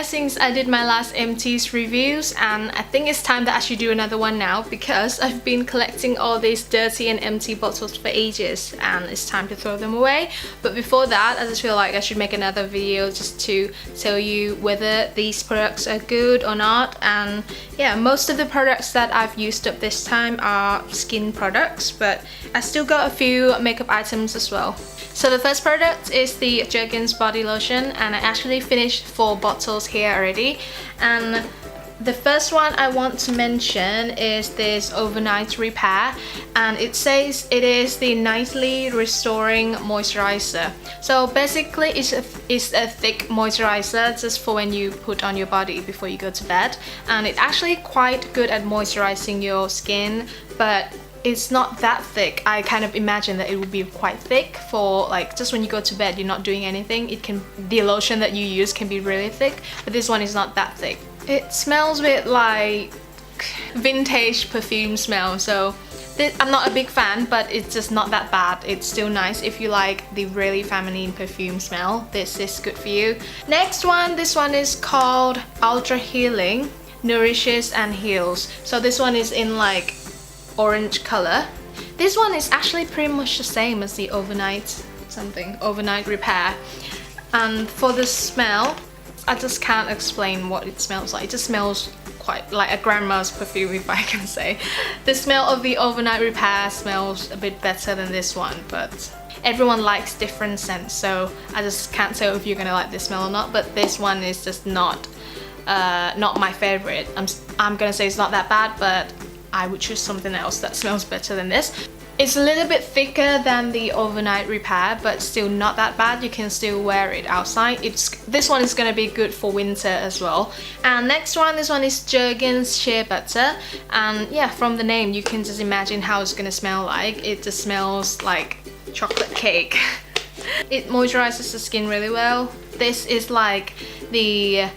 yeah, since I did my last Empties reviews, and I think it's time that I should do another one now because I've been collecting all these dirty and empty bottles for ages and it's time to throw them away. But before that, I just feel like I should make another video just to tell you whether these products are good or not. And yeah, most of the products that I've used up this time are skin products, but I still got a few makeup items as well. So the first product is the Jergens body lotion, and I actually finished 4 bottles here already. And the first one I want to mention is this overnight repair, and it says it is the nightly restoring moisturizer. So basically it's a thick moisturizer just for when you put on your body before you go to bed, and it's actually quite good at moisturizing your skin, but it's not that thick. I kind of imagine that it would be quite thick for like just when you go to bed, you're not doing anything. The lotion that you use can be really thick, but this one is not that thick. It smells a bit like vintage perfume smell, so I'm not a big fan, but it's just not that bad. It's still nice if you like the really feminine perfume smell. This is good for you. Next one, this one is called Ultra Healing, Nourishes and Heals. So this one is in like orange color. This one is actually pretty much the same as the overnight repair. And for the smell, I just can't explain what it smells like. It just smells quite like a grandma's perfume, if I can say. The smell of the overnight repair smells a bit better than this one, but everyone likes different scents, so I just can't tell if you're gonna like this smell or not. But this one is just not my favorite. I'm gonna say it's not that bad, but I would choose something else that smells better than this. It's a little bit thicker than the overnight repair, but still not that bad. You can still wear it outside. This one is gonna be good for winter as well. And next one, this one is Jergens Shea Butter. And yeah, from the name, you can just imagine how it's gonna smell like. It just smells like chocolate cake. It moisturizes the skin really well. This is like the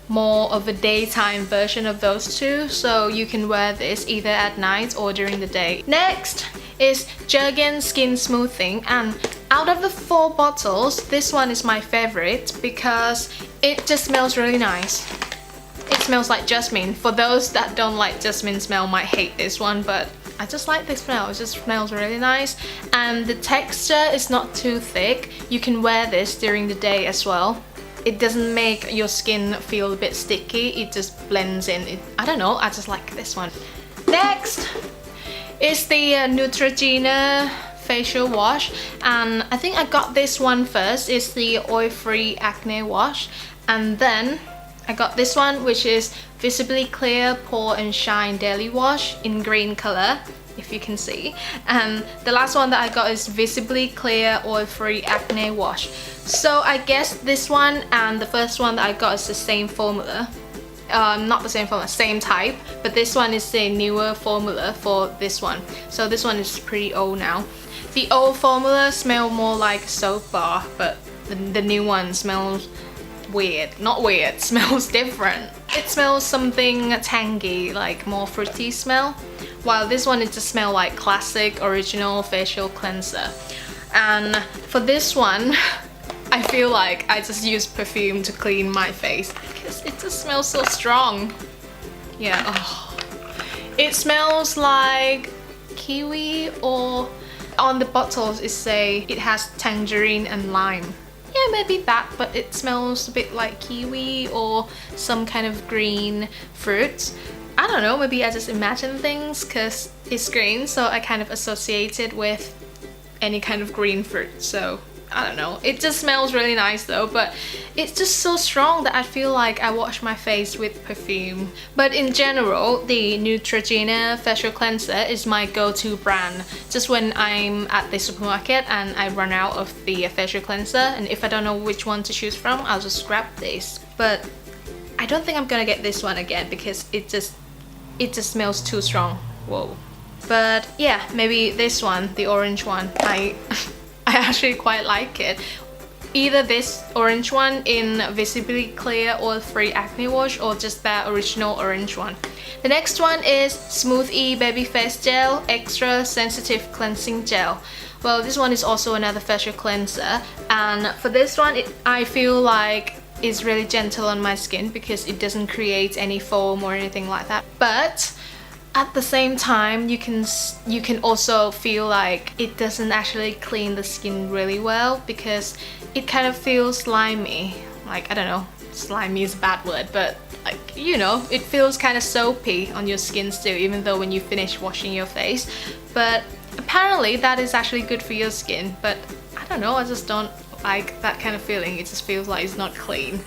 more of a daytime version of those two, so you can wear this either at night or during the day. Next is Jergens Skin Smoothing, and out of the 4 bottles, this one is my favorite because it just smells really nice. It smells like jasmine. For those that don't like jasmine smell might hate this one, but I just like this smell. It just smells really nice, and the texture is not too thick. You can wear this during the day as well. It doesn't make your skin feel a bit sticky, it just blends in. I don't know, I just like this one. Next is the Neutrogena facial wash, and I think I got this one first. It's the oil-free acne wash, and then I got this one, which is Visibly Clear Pore and Shine Daily Wash in green color, if you can see. And the last one that I got is Visibly Clear Oil-Free Acne Wash. So I guess this one and the first one that I got is the same formula. Not the same formula, same type, but this one is the newer formula for this one. So this one is pretty old now. The old formula smelled more like soap bar, but the new one smells weird. Not weird, smells different. It smells something tangy, like more fruity smell, while this one, it just smells like classic original facial cleanser. And for this one, I feel like I just use perfume to clean my face because it just smells so strong. Yeah, oh. It smells like kiwi, or on the bottles it say it has tangerine and lime. Yeah, maybe that, but it smells a bit like kiwi or some kind of green fruit. I don't know, maybe I just imagine things because it's green, so I kind of associate it with any kind of green fruit, so I don't know. It just smells really nice though, but it's just so strong that I feel like I wash my face with perfume. But in general, the Neutrogena facial cleanser is my go-to brand. Just when I'm at the supermarket and I run out of the facial cleanser, and if I don't know which one to choose from, I'll just grab this. But I don't think I'm gonna get this one again because it just smells too strong. Whoa. But yeah, maybe this one, the orange one, I actually quite like it. Either this orange one in Visibly Clear Oil-Free Acne Wash, or just that original orange one. The next one is Smooth E Baby Face Gel Extra Sensitive Cleansing Gel. Well, this one is also another facial cleanser, and for this one, I feel like is really gentle on my skin because it doesn't create any foam or anything like that. But at the same time, you can also feel like it doesn't actually clean the skin really well because it kind of feels slimy. Like, I don't know, slimy is a bad word, but like, you know, it feels kind of soapy on your skin still, even though when you finish washing your face. But apparently that is actually good for your skin, but I don't know, I just don't like that kind of feeling. It just feels like it's not clean.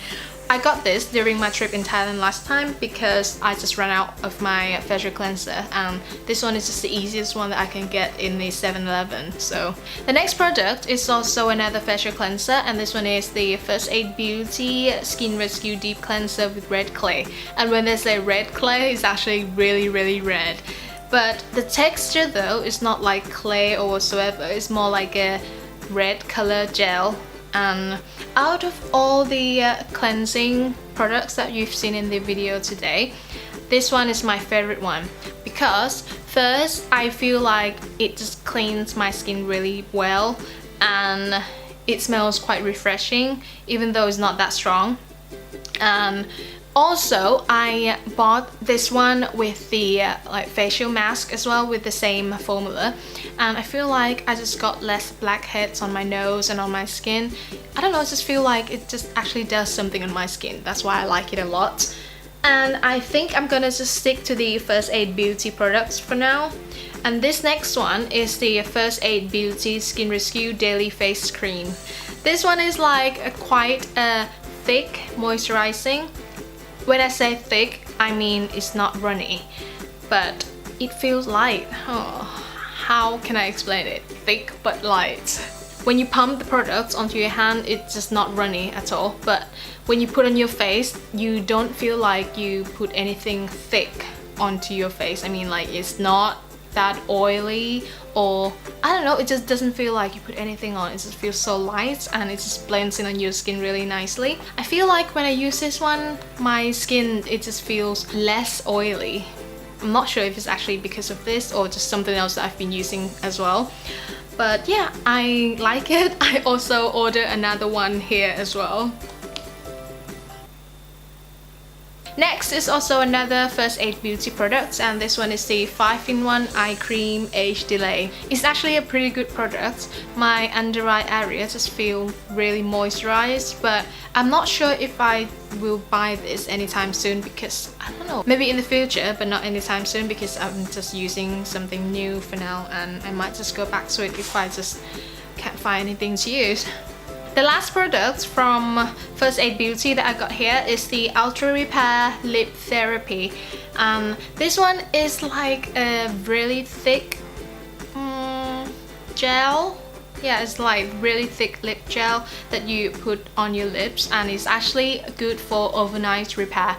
I got this during my trip in Thailand last time because I just ran out of my facial cleanser, and this one is just the easiest one that I can get in the 7-Eleven. So the next product is also another facial cleanser, and this one is the First Aid Beauty Skin Rescue Deep Cleanser with red clay. And when they say red clay, it's actually really red. But the texture though is not like clay or whatsoever, it's more like a red color gel. And out of all the cleansing products that you've seen in the video today, this one is my favorite one because first, I feel like it just cleans my skin really well and it smells quite refreshing even though it's not that strong. And also, I bought this one with the like facial mask as well with the same formula, and I feel like I just got less blackheads on my nose and on my skin. I don't know, I just feel like it just actually does something on my skin. That's why I like it a lot. And I think I'm gonna just stick to the First Aid Beauty products for now. And this next one is the First Aid Beauty Skin Rescue Daily Face Cream. This one is like a quite thick moisturizing. When I say thick, I mean it's not runny, but it feels light. Oh, how can I explain it? Thick but light. When you pump the product onto your hand, it's just not runny at all, but when you put on your face, you don't feel like you put anything thick onto your face. I mean, like, it's not that oily, or I don't know, it just doesn't feel like you put anything on. It just feels so light and it just blends in on your skin really nicely. I feel like when I use this one, my skin, it just feels less oily. I'm not sure if it's actually because of this or just something else that I've been using as well. But yeah, I like it. I also ordered another one here as well. Next is also another First Aid Beauty product, and this one is the 5-in-1 Eye Cream Age Delay. It's actually a pretty good product. My under eye area just feel really moisturized, but I'm not sure if I will buy this anytime soon because, I don't know, maybe in the future, but not anytime soon because I'm just using something new for now, and I might just go back to it if I just can't find anything to use. The last product from First Aid Beauty that I got here is the Ultra Repair Lip Therapy. This one is like a really thick gel. Yeah, it's like really thick lip gel that you put on your lips, and it's actually good for overnight repair.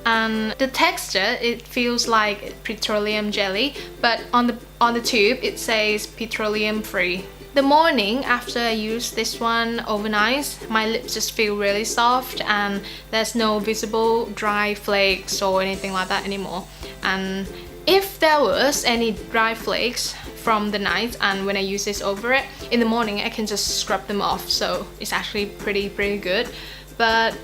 And the texture, it feels like petroleum jelly, but on the tube it says petroleum free. The morning after I use this one overnight, my lips just feel really soft and there's no visible dry flakes or anything like that anymore. And if there was any dry flakes from the night and when I use this over it, in the morning I can just scrub them off, so it's actually pretty good. But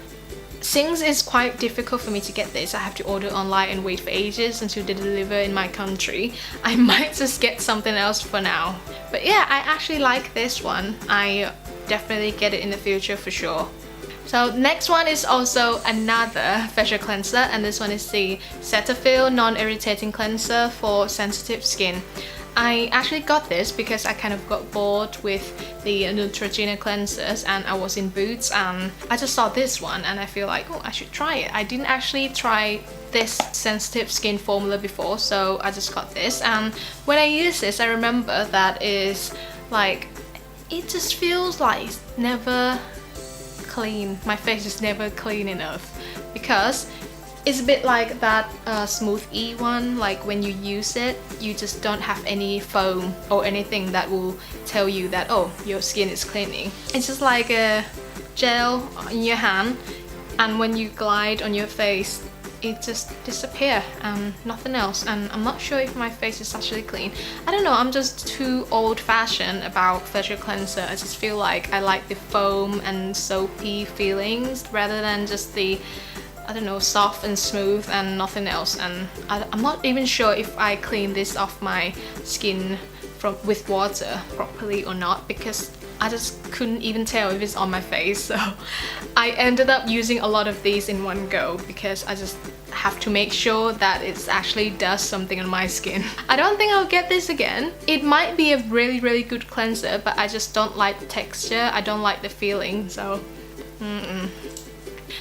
since it's quite difficult for me to get this, I have to order online and wait for ages until they deliver in my country, I might just get something else for now. But yeah, I actually like this one. I definitely get it in the future for sure. So next one is also another facial cleanser, and this one is the Cetaphil Non-Irritating Cleanser for sensitive skin. I actually got this because I kind of got bored with the Neutrogena cleansers and I was in Boots and I just saw this one and I feel like, oh, I should try it. I didn't actually try this sensitive skin formula before, so I just got this, and when I use this I remember that is like, it just feels like it's never clean. My face is never clean enough because it's a bit like that Smooth E one, like when you use it, you just don't have any foam or anything that will tell you that, oh, your skin is cleaning. It's just like a gel in your hand, and when you glide on your face, it just disappears and nothing else. And I'm not sure if my face is actually clean. I don't know, I'm just too old-fashioned about facial cleanser. I just feel like I like the foam and soapy feelings rather than just the, I don't know, soft and smooth and nothing else. And I'm not even sure if I clean this off my skin with water properly or not, because I just couldn't even tell if it's on my face. So I ended up using a lot of these in one go because I just have to make sure that it actually does something on my skin. I don't think I'll get this again. It might be a really good cleanser, but I just don't like the texture. I don't like the feeling, so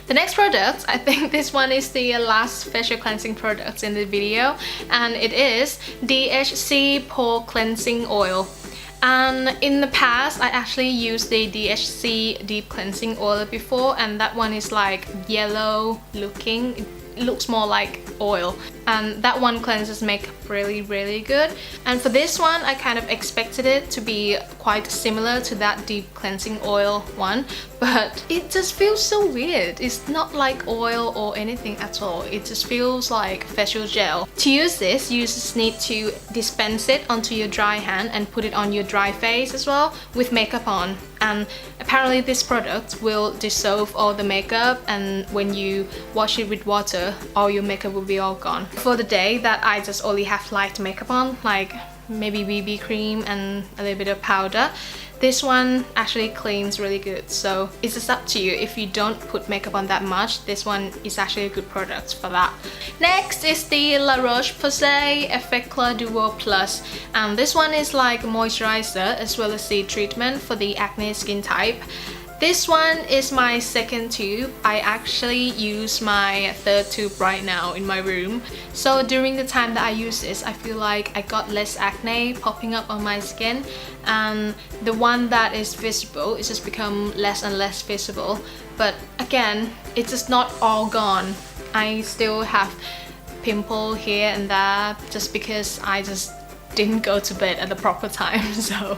The next product, I think this one is the last facial cleansing product in the video, and it is DHC Pore Cleansing Oil. And in the past, I actually used the DHC Deep Cleansing Oil before, and that one is like yellow looking. It looks more like oil, and that one cleanses makeup really good. And for this one, I kind of expected it to be quite similar to that deep cleansing oil one, but it just feels so weird. It's not like oil or anything at all. It just feels like facial gel. To use this, you just need to dispense it onto your dry hand and put it on your dry face as well with makeup on. And apparently this product will dissolve all the makeup, and when you wash it with water, all your makeup will be all gone. For the day that I just only have light makeup on, like maybe BB cream and a little bit of powder, this one actually cleans really good. So it's just up to you. If you don't put makeup on that much, this one is actually a good product for that. Next is the La Roche-Posay EFFACLAR Duo Plus, and this one is like moisturizer as well as the treatment for the acne skin type. This one is my second tube. I actually use my third tube right now in my room. So during the time that I use this, I feel like I got less acne popping up on my skin, and the one that is visible is just become less and less visible. But again, it's just not all gone. I still have pimple here and there just because I just didn't go to bed at the proper time. So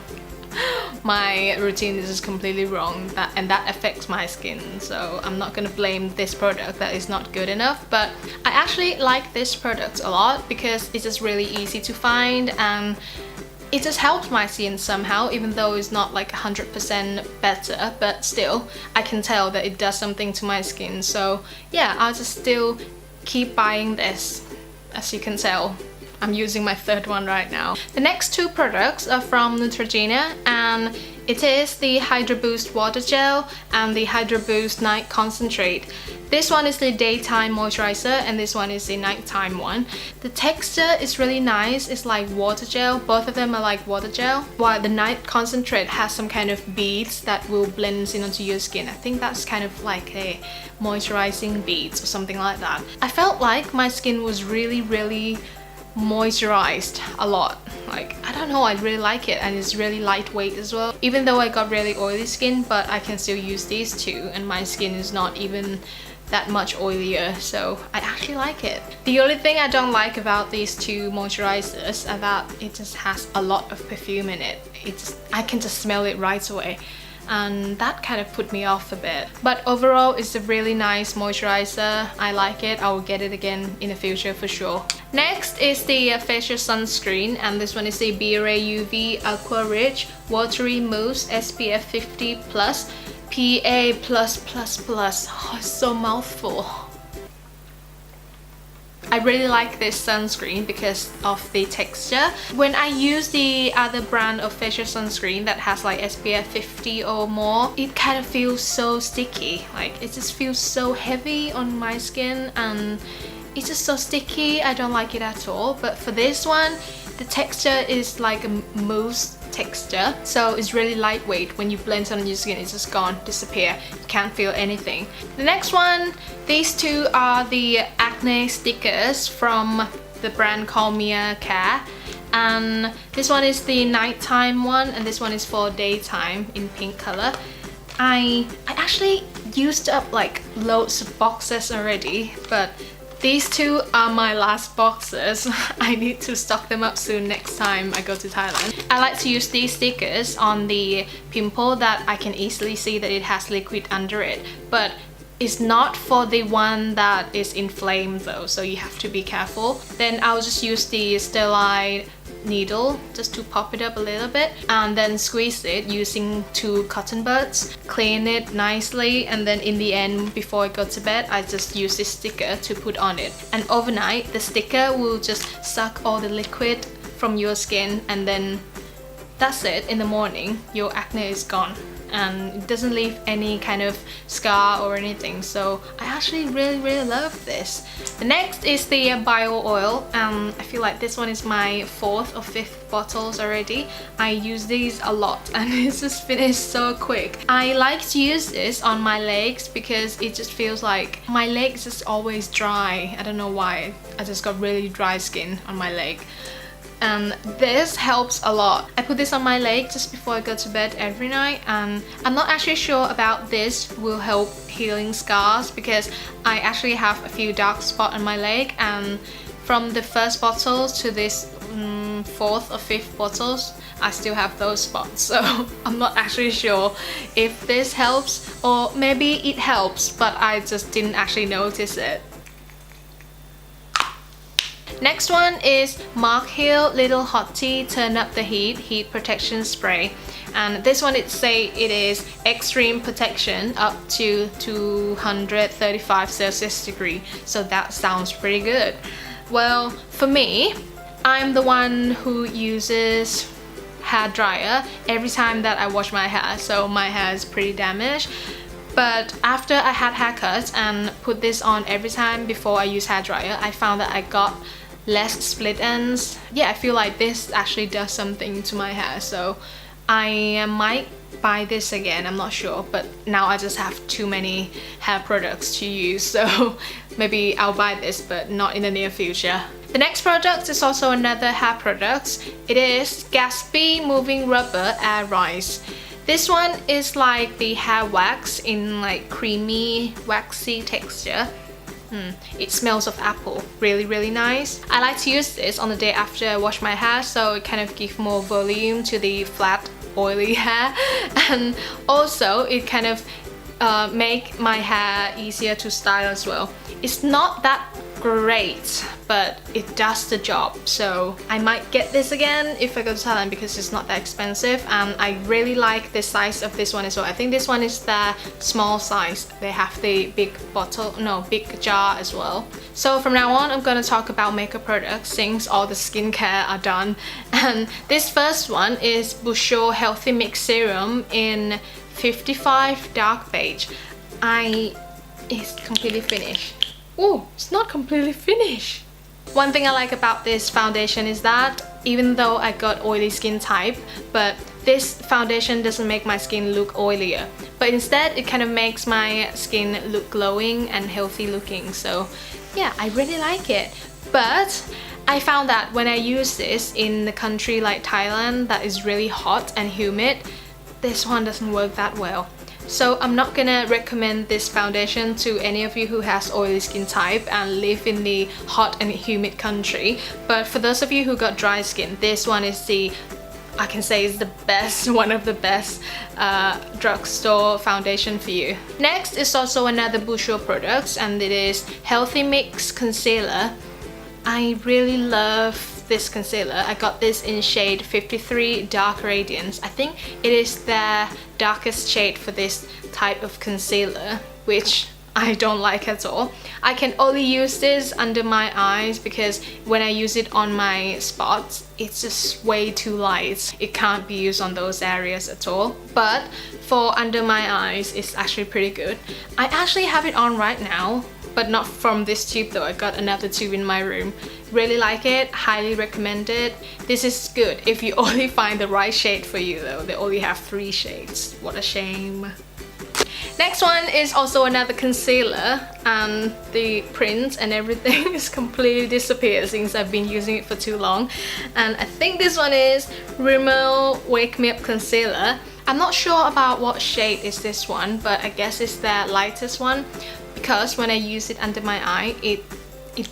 my routine is just completely wrong, and that affects my skin. So I'm not gonna blame this product that is not good enough, but I actually like this product a lot because it's just really easy to find, and it just helps my skin somehow, even though it's not like 100% better, but still I can tell that it does something to my skin. So yeah, I'll just still keep buying this. As you can tell, I'm using my third one right now. The next two products are from Neutrogena, and it is the Hydro Boost Water Gel and the Hydro Boost Night Concentrate. This one is the daytime moisturizer and this one is the nighttime one. The texture is really nice. It's like water gel. Both of them are like water gel, while the night concentrate has some kind of beads that will blend in onto your skin. I think that's kind of like a moisturizing beads or something like that. I felt like my skin was really moisturized a lot. Like, I don't know, I really like it, and it's really lightweight as well. Even though I got really oily skin, but I can still use these two, and my skin is not even that much oilier, so I actually like it. The only thing I don't like about these two moisturizers is that it just has a lot of perfume in it. I can just smell it right away, and that kind of put me off a bit. But overall, it's a really nice moisturizer. I like it. I will get it again in the future for sure. Next is the facial sunscreen, and this one is the Biore UV Aqua Rich Watery Mousse SPF 50 Plus PA+++. Oh, it's so mouthful. I really like this sunscreen because of the texture. When I use the other brand of facial sunscreen that has like SPF 50 or more, it kind of feels so sticky. Like, it just feels so heavy on my skin, and it's just so sticky. I don't like it at all. But for this one, the texture is like a mousse texture, so it's really lightweight. When you blend it on your skin, it's just gone, disappear. You can't feel anything. The next one, these two are the acne stickers from the brand called MERCIER, and this one is the nighttime one, and this one is for daytime in pink color. I actually used up like loads of boxes already, but these two are my last boxes. I need to stock them up soon next time I go to Thailand. I like to use these stickers on the pimple that I can easily see that it has liquid under it. But It's not for the one that is inflamed though, so you have to be careful. Then I'll just use the sterile needle just to pop it up a little bit and then squeeze it using 2 cotton buds, clean it nicely, and then in the end before I go to bed I just use this sticker to put on it. And overnight the sticker will just suck all the liquid from your skin, and then that's it. In the morning your acne is gone and it doesn't leave any kind of scar or anything, so I actually really love this. The next is the bio oil. I feel like this one is my 4th or 5th bottles already. I use these a lot and it's just finished so quick. I like to use this on my legs because it just feels like my legs is always dry. I don't know why, I just got really dry skin on my leg. And this helps a lot. I put this on my leg just before I go to bed every night, and I'm not actually sure about this will help healing scars because I actually have a few dark spots on my leg, and from the first bottles to this 4th or 5th bottles I still have those spots, so I'm not actually sure if this helps, or maybe it helps but I just didn't actually notice it. Next one is Mark Hill Little Hot Tea Turn Up the Heat Protection Spray, and this one it is extreme protection up to 235 Celsius degree, so that sounds pretty good. Well, for me, I'm the one who uses hair dryer every time that I wash my hair, so my hair is pretty damaged. But after I had haircuts and put this on every time before I use hair dryer, I found that I got less split ends. Yeah, I feel like this actually does something to my hair, so I might buy this again, I'm not sure, but now I just have too many hair products to use, so maybe I'll buy this but not in the near future. The next product is also another hair product. It is Gatsby Moving Rubber Air Rise. This one is like the hair wax in like creamy waxy texture. It smells of apple, really nice. I like to use this on the day after I wash my hair, so it kind of gives more volume to the flat oily hair, and also it kind of make my hair easier to style as well. It's not that great, but it does the job, so I might get this again if I go to Thailand because it's not that expensive, and I really like the size of this one as well. I think this one is the small size. They have the big big jar as well. So from now on I'm gonna talk about makeup products since all the skincare are done, and this first one is Bourjois Healthy Mix Serum in 55 Dark Beige. It's completely finished. Oh, it's not completely finished. One thing I like about this foundation is that even though I got oily skin type, but this foundation doesn't make my skin look oilier, but instead it kind of makes my skin look glowing and healthy looking. So yeah, I really like it. But I found that when I use this in a country like Thailand that is really hot and humid, this one doesn't work that well. So I'm not gonna recommend this foundation to any of you who has oily skin type and live in the hot and humid country. But for those of you who got dry skin, this one is I can say is the best, one of the best drugstore foundation for you. Next is also another Bourjois product, and it is Healthy Mix Concealer. I really love this concealer. I got this in shade 53 Dark Radiance. I think it is the darkest shade for this type of concealer, which I don't like at all. I can only use this under my eyes because when I use it on my spots, it's just way too light. It can't be used on those areas at all. But for under my eyes, it's actually pretty good. I actually have it on right now, but not from this tube though. I got another tube in my room. Really like it, highly recommend it. This is good if you only find the right shade for you though. They only have 3 shades. What a shame. Next one is also another concealer, and the print and everything is completely disappeared since I've been using it for too long. And I think this one is Rimmel Wake Me Up Concealer. I'm not sure about what shade is this one, but I guess it's the lightest one, because when I use it under my eye, it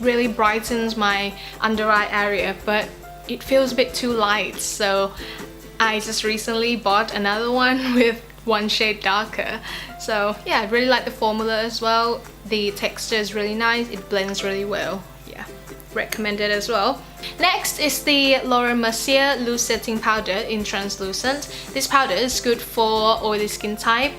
really brightens my under eye area, but it feels a bit too light. So I just recently bought another one with one shade darker. So yeah, I really like the formula as well. The texture is really nice, it blends really well. Yeah, recommend it as well. Next is the Mercier Loose Setting Powder in Translucent. This powder is good for oily skin type,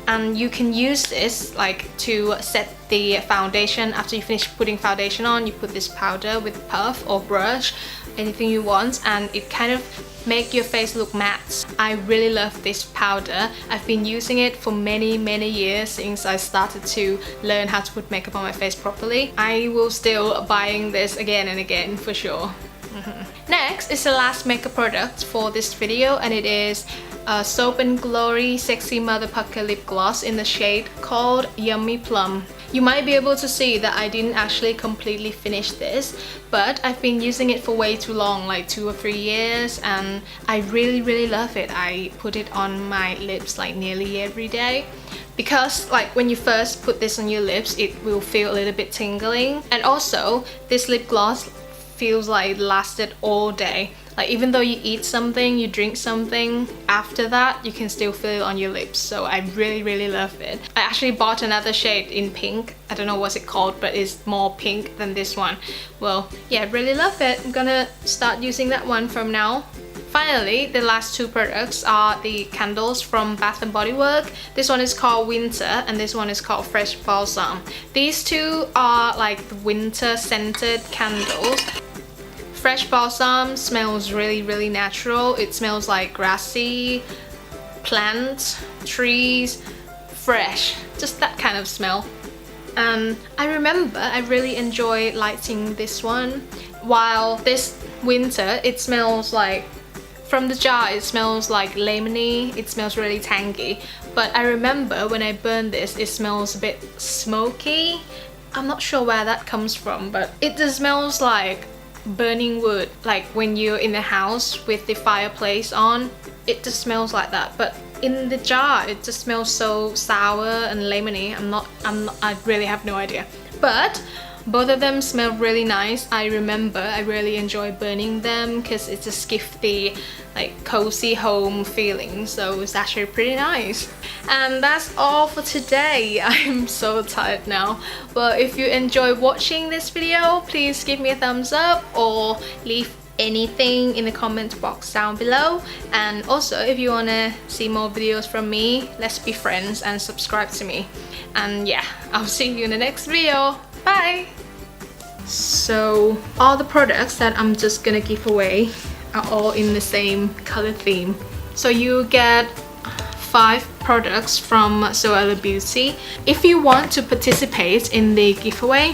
and you can use this like to set the foundation. After you finish putting foundation on, you put this powder with puff or brush, anything you want, and it kind of make your face look matte. I really love this powder. I've been using it for many years since I started to learn how to put makeup on my face properly. I will still buying this again and again for sure. Next is the last makeup product for this video, and it is Soap & Glory Sexy Mother Pucker Lip Gloss in the shade called Yummy Plum. You might be able to see that I didn't actually completely finish this, but I've been using it for way too long, like 2 or 3 years, and I really love it. I put it on my lips like nearly every day, because like when you first put this on your lips, it will feel a little bit tingling, and also this lip gloss feels like it lasted all day. Like even though you eat something, you drink something, after that you can still feel it on your lips. So I really love it. I actually bought another shade in pink. I don't know what's it called, but it's more pink than this one. Well, yeah, really love it. I'm gonna start using that one from now. Finally, the last 2 products are the candles from Bath & Body Works. This one is called Winter and this one is called Fresh Balsam. These 2 are like the winter scented candles. Fresh Balsam smells really natural. It smells like grassy, plants, trees, fresh, just that kind of smell. And I remember I really enjoy lighting this one, while this Winter, it smells like, from the jar it smells like lemony, it smells really tangy, but I remember when I burned this, it smells a bit smoky. I'm not sure where that comes from, but it just smells like burning wood, like when you're in the house with the fireplace on, it just smells like that. But in the jar it just smells so sour and lemony. I really have no idea, but both of them smell really nice. I remember I really enjoy burning them because it just gives the like cozy home feeling, so it's actually pretty nice. And that's all for today. I'm so tired now, but if you enjoy watching this video, please give me a thumbs up or leave anything in the comment box down below. And also, if you want to see more videos from me, let's be friends and subscribe to me. And yeah, I'll see you in the next video. Bye! So all the products that I'm just gonna give away are all in the same color theme. So you get 5 products from So Beauty. If you want to participate in the giveaway,